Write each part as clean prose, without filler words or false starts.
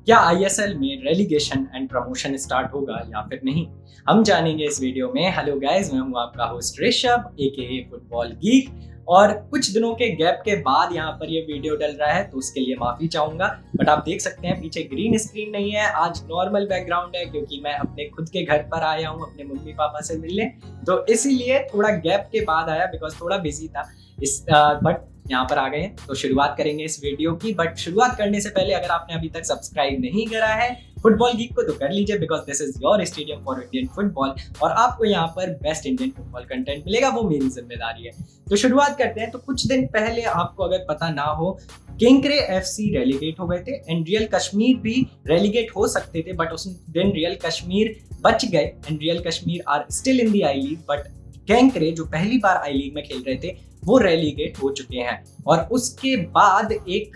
क्या आईएसएल में relegation and promotion start होगा या फिर नहीं, हम जानेंगे इस वीडियो में। हेलो गाइस, मैं हूं आपका होस्ट ऋषभ एके फुटबॉल गीक। और कुछ दिनों के गैप के बाद यहाँ पर ये वीडियो डल रहा है तो उसके लिए माफी चाहूंगा। बट आप देख सकते हैं पीछे ग्रीन स्क्रीन नहीं है, आज नॉर्मल बैकग्राउंड है क्योंकि मैं अपने खुद के घर पर आया हूँ अपने मम्मी पापा से मिलने। तो इसीलिए थोड़ा गैप के बाद आया बिकॉज थोड़ा बिजी था बट यहाँ पर आ गए हैं। तो शुरुआत करेंगे इस वीडियो की। बट शुरुआत करने से पहले अगर आपने अभी तक सब्सक्राइब नहीं करा है फुटबॉल गीक को तो कर लीजिए because this is your stadium for Indian football और आपको यहाँ पर बेस्ट इंडियन फुटबॉल कंटेंट मिलेगा, वो मेरी जिम्मेदारी है। तो शुरुआत करते हैं। तो कुछ दिन पहले आपको अगर पता ना हो, केंकरे एफसी रेलीगेट हो गए थे एंड रियल कश्मीर भी रेलीगेट हो सकते थे बट उस दिन रियल कश्मीर बच गए and Real Kashmir are still in the I league. But Kenkre जो पहली बार आई लीग में खेल रहे थे वो रेलीगेट हो चुके हैं। और उसके बाद एक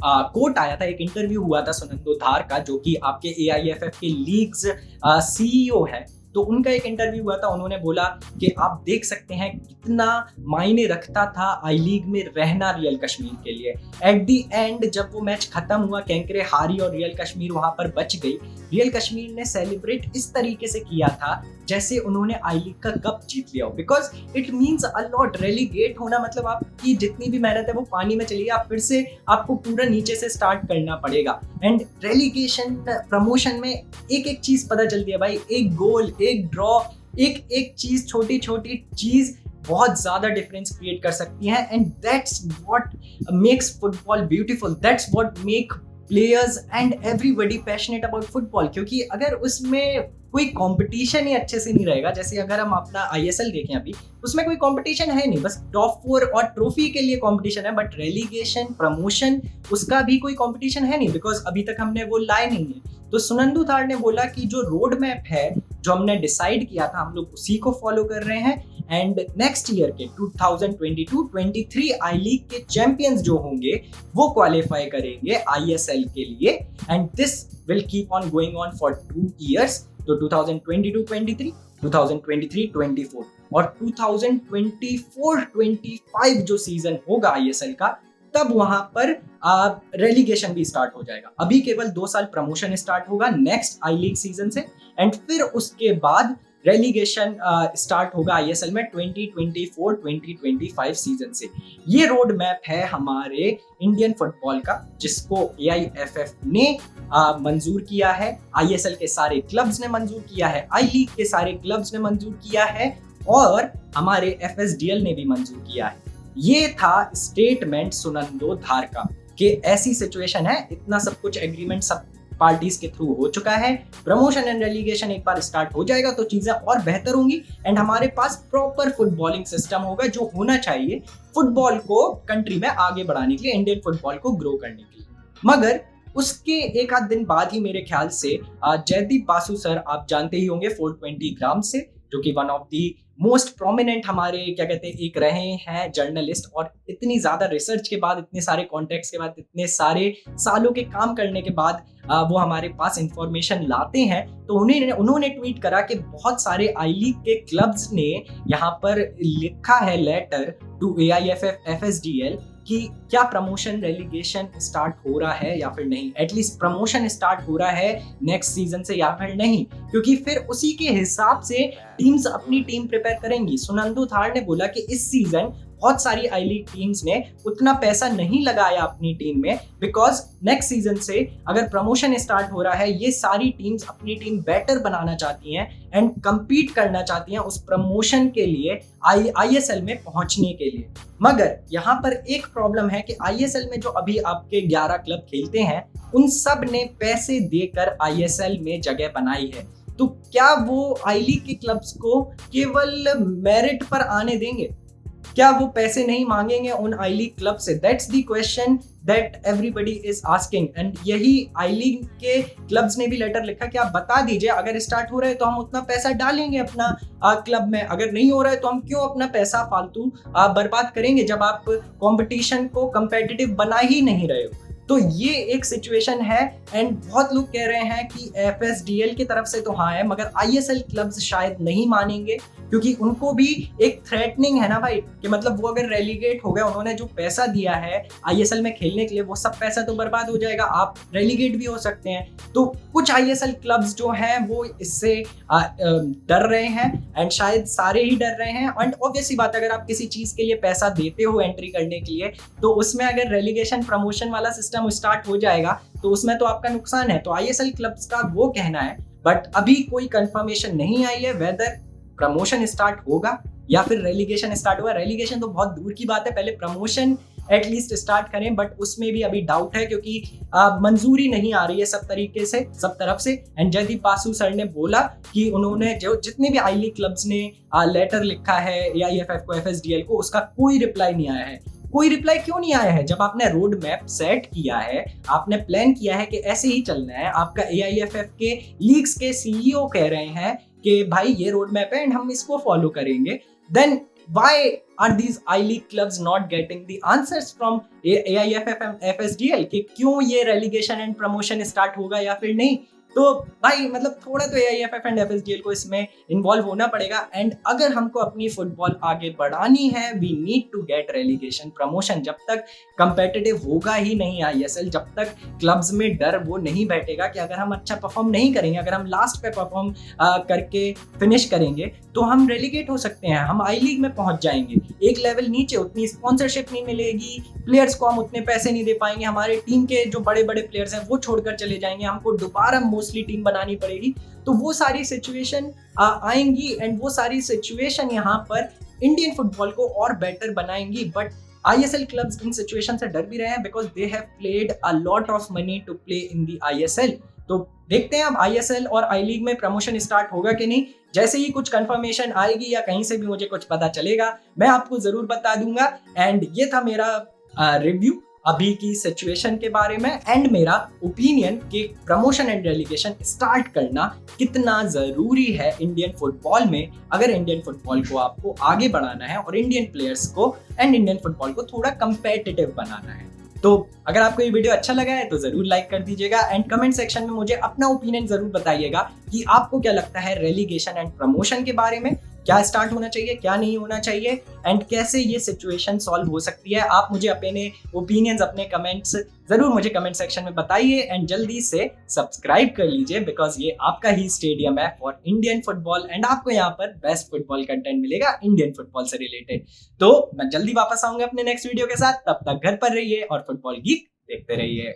कोट आया था, एक इंटरव्यू हुआ था सुनंदो धार का जो कि आपके एआईएफएफ के लीग्स सीईओ है। तो उनका एक इंटरव्यू हुआ था, उन्होंने बोला कि आप देख सकते हैं कितना मायने रखता था आई लीग में रहना रियल कश्मीर के लिए। एट दी एंड जब वो मैच खत्म हुआ, केंकरे हारी और रियल कश्मीर वहां पर बच गई। रियल कश्मीर ने सेलिब्रेट इस तरीके से किया था जैसे उन्होंने आई लीग का कप जीत लिया हो, because it means a lot. Relegate होना मतलब आपकी जितनी भी मेहनत है वो पानी में चली गई, आप फिर से आपको पूरा नीचे से स्टार्ट करना पड़ेगा। एंड रेलीगेशन प्रमोशन में एक एक चीज पता चलती है भाई, एक गोल, एक ड्रॉ, एक एक चीज, छोटी छोटी चीज बहुत ज्यादा डिफरेंस क्रिएट कर सकती है। And that's what makes football beautiful, that's what make players and everybody passionate about football. क्योंकि अगर उसमें कोई कंपटीशन ही अच्छे से नहीं रहेगा, जैसे अगर हम अपना आईएसएल देखें अभी, उसमें कोई कंपटीशन है नहीं, बस टॉप 4 और ट्रॉफी के लिए कंपटीशन है। बट रेलीगेशन प्रमोशन उसका भी कोई कंपटीशन है नहीं बिकॉज अभी तक हमने वो लाए नहीं है। तो सुनंदो धार ने बोला कि जो रोड मैप है जो हमने डिसाइड किया था हम लोग उसी को फॉलो कर रहे हैं। एंड नेक्स्ट ईयर के 2022-23 आई लीग के चैंपियंस जो होंगे वो क्वालिफाई करेंगे आईएसएल के लिए and this will keep on going on for 2 years। तो 2022-23, 2023-24 और 2024-25 जो सीजन होगा आईएसएल का, तब वहां पर रेलीगेशन भी स्टार्ट हो जाएगा। अभी केवल 2 साल प्रमोशन स्टार्ट होगा नेक्स्ट आई लीग सीजन से एंड फिर उसके बाद रेलीगेशन स्टार्ट होगा आईएसएल में 2024-2025 सीजन से। ये रोड मैप है हमारे इंडियन फुटबॉल का जिसको एआईएफएफ ने मंजूर किया है, आईएसएल के सारे क्लब्स ने मंजूर किया है, आई लीग के सारे क्लब्स ने मंजूर किया है और हमारे एफएसडीएल ने भी मंजूर किया है। ये था स्टेटमेंट सुनंदो धार का कि ऐसी सिचुएशन है, इतना सब कुछ एग्रीमेंट सब पार्टीज के थ्रू हो चुका है। प्रमोशन एंड रेलीगेशन एक बार स्टार्ट हो जाएगा तो चीजें और बेहतर होंगी एंड हमारे पास प्रॉपर फुटबॉलिंग सिस्टम होगा जो होना चाहिए फुटबॉल को कंट्री में आगे बढ़ाने के लिए, इंडियन फुटबॉल को ग्रो करने के लिए। मगर उसके एक आध दिन बाद ही मेरे ख्याल से जयदीप बासु सर, आप जानते ही होंगे 420 ग्राम से, जो कि one of the most prominent हमारे क्या कहते हैं एक रहे हैं जर्नलिस्ट। और इतनी ज्यादा रिसर्च के बाद, इतने सारे कॉन्टेक्ट्स के बाद, इतने सारे सालों के काम करने के बाद वो हमारे पास इंफॉर्मेशन लाते हैं। तो उन्होंने ट्वीट करा कि बहुत सारे आई लीग के क्लब्स ने यहाँ पर लिखा है लेटर टू एआईएफएफ एफएसडीएल कि क्या प्रमोशन रेलीगेशन स्टार्ट हो रहा है या फिर नहीं, एटलीस्ट प्रमोशन स्टार्ट हो रहा है नेक्स्ट सीजन से या फिर नहीं, क्योंकि फिर उसी के हिसाब से टीम्स अपनी टीम प्रिपेयर करेंगी। सुनंदो धार ने बोला कि इस सीजन बहुत सारी आई लीग टीम्स ने उतना पैसा नहीं लगाया अपनी टीम में बिकॉज नेक्स्ट सीजन से अगर प्रमोशन स्टार्ट हो रहा है ये सारी टीम्स अपनी टीम बेटर बनाना चाहती हैं एंड compete करना चाहती हैं उस प्रमोशन के लिए, आईएसएल में पहुंचने के लिए। मगर यहाँ पर एक प्रॉब्लम है कि आईएसएल में जो अभी आपके 11 क्लब खेलते हैं उन सब ने पैसे देकर आईएसएल में जगह बनाई है। तो क्या वो आई लीग के क्लब्स को केवल मेरिट पर आने देंगे? क्या वो पैसे नहीं मांगेंगे उन आई लीग क्लब से? That's the question that everybody is asking and यही आई लीग के क्लब्स ने भी लेटर लिखा कि आप बता दीजिए अगर स्टार्ट हो रहा है तो हम उतना पैसा डालेंगे अपना क्लब में, अगर नहीं हो रहा है तो हम क्यों अपना पैसा फालतू बर्बाद करेंगे जब आप कंपटीशन को कंपेटिटिव बना ही नहीं रहे हो। तो ये एक सिचुएशन है एंड बहुत लोग कह रहे हैं कि एफएसडीएल की तरफ से तो हाँ है, मगर आईएसएल क्लब्स शायद नहीं मानेंगे, क्योंकि उनको भी एक थ्रेटनिंग है ना भाई, कि मतलब वो अगर रेलीगेट हो गए, उन्होंने जो पैसा दिया है आईएसएल में खेलने के लिए, वो सब पैसा तो बर्बाद हो जाएगा, आप रेलीगेट भी हो सकते हैं। तो कुछ आईएसएल क्लब्स जो हैं वो इससे डर रहे हैं एंड शायद सारे ही डर रहे हैं। एंड ऑब्वियसली बात, अगर आप किसी चीज के लिए पैसा देते हो एंट्री करने के लिए, तो उसमें अगर रेलीगेशन प्रमोशन वाला सिस्टम स्टार्ट हो जाएगा तो उसमें तो आपका नुकसान है। तो आईएसएल क्लब्स का वो कहना है, बट अभी कोई कंफर्मेशन नहीं आई है वेदर प्रमोशन स्टार्ट होगा या फिर रेलीगेशन स्टार्ट होगा। रेलीगेशन तो बहुत दूर की बात है, पहले प्रमोशन एटलीस्ट स्टार्ट करें, बट उसमें भी अभी डाउट है, क्योंकि मंजूरी नहीं आ रही है सब तरीके से, सब तरफ से। एंड जयदीप पासु सर ने बोला कि उन्होंने जो जितने भी आई लीग क्लब्स ने लेटर लिखा है एआईएफएफ को, एफएसडीएल को, उसका कोई रिप्लाई नहीं आया है। कोई रिप्लाई क्यों नहीं आया है? जब आपने रोड मैप सेट किया है, आपने प्लान किया है कि ऐसे ही चलना है, आपका एआईएफएफ के लीग्स के सीईओ कह रहे हैं कि भाई ये रोड मैप है एंड हम इसको फॉलो करेंगे, then why are these I-League clubs not getting the answers from AIFF and FSDL कि क्यों ये relegation and promotion start होगा या फिर नहीं? तो भाई मतलब थोड़ा तो AIFF and FSDL को इसमें इन्वॉल्व होना पड़ेगा। एंड अगर हमको अपनी फुटबॉल आगे बढ़ानी है, we need to get relegation promotion. जब तक कंपेटिटिव होगा ही नहीं आईएसएल, जब तक क्लब्स में डर वो नहीं बैठेगा कि अगर हम अच्छा परफॉर्म नहीं करेंगे, अगर हम लास्ट पे परफॉर्म करके फिनिश करेंगे तो हम रेलीगेट हो सकते हैं, हम आई लीग में पहुंच जाएंगे, एक लेवल नीचे, उतनी स्पॉन्सरशिप नहीं मिलेगी, प्लेयर्स को हम उतने पैसे नहीं दे पाएंगे, हमारे टीम के जो बड़े बड़े प्लेयर्स हैं वो छोड़कर चले जाएंगे, हमको दोबारा मोस्टली टीम बनानी पड़ेगी। तो वो सारी सिचुएशन आएंगी एंड वो सारी सिचुएशन यहाँ पर इंडियन फुटबॉल को और बेटर बनाएंगी। बट आईएसएल क्लब्स इन सिचुएशन से डर भी रहे हैं because they have played a lot of money to play in the ISL. तो देखते हैं अब आईएसएल और आई लीग में प्रमोशन स्टार्ट होगा कि नहीं। जैसे ही कुछ कंफर्मेशन आएगी या कहीं से भी मुझे कुछ पता चलेगा, मैं आपको जरूर बता दूंगा। एंड ये था मेरा रिव्यू अभी की सिचुएशन के बारे में एंड मेरा ओपिनियन कि प्रमोशन एंड रेलीगेशन स्टार्ट करना कितना जरूरी है इंडियन फुटबॉल में, अगर इंडियन फुटबॉल को आपको आगे बढ़ाना है और इंडियन प्लेयर्स को एंड इंडियन फुटबॉल को थोड़ा कंपेटिटिव बनाना है। तो अगर आपको ये वीडियो अच्छा लगा है तो जरूर लाइक कर दीजिएगा एंड कमेंट सेक्शन में मुझे अपना ओपिनियन जरूर बताइएगा कि आपको क्या लगता है रेलीगेशन एंड प्रमोशन के बारे में, क्या स्टार्ट होना चाहिए, क्या नहीं होना चाहिए एंड कैसे ये सिचुएशन सॉल्व हो सकती है। आप मुझे अपने ओपिनियंस, अपने कमेंट्स जरूर मुझे कमेंट सेक्शन में बताइए एंड जल्दी से सब्सक्राइब कर लीजिए बिकॉज ये आपका ही स्टेडियम है फॉर इंडियन फुटबॉल एंड आपको यहाँ पर बेस्ट फुटबॉल कंटेंट मिलेगा इंडियन फुटबॉल से रिलेटेड। तो मैं जल्दी वापस आऊंगा अपने नेक्स्ट वीडियो के साथ, तब तक घर पर रहिए और फुटबॉल गीक देखते रहिए।